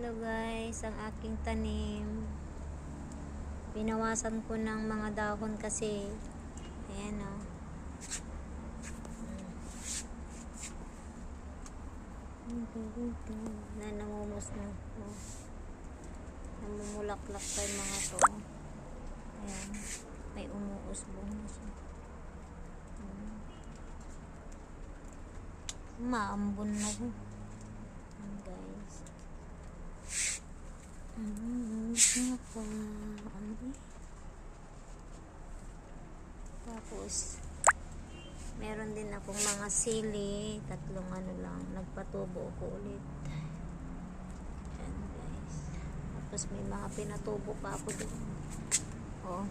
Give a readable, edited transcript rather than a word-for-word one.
Hello guys, ang aking tanim. Binawasan ko ng mga dahon kasi ayan o. Na namumus na. Namumulaklak pa yung mga to. Ayan. May umuusbong na siya. Maambon na ko. Guys. Tapos meron din akong mga sili, tatlong ano lang, nagpatubo ko ulit. Ayan guys. Tapos may mga pinatubo pa ako doon. Oh.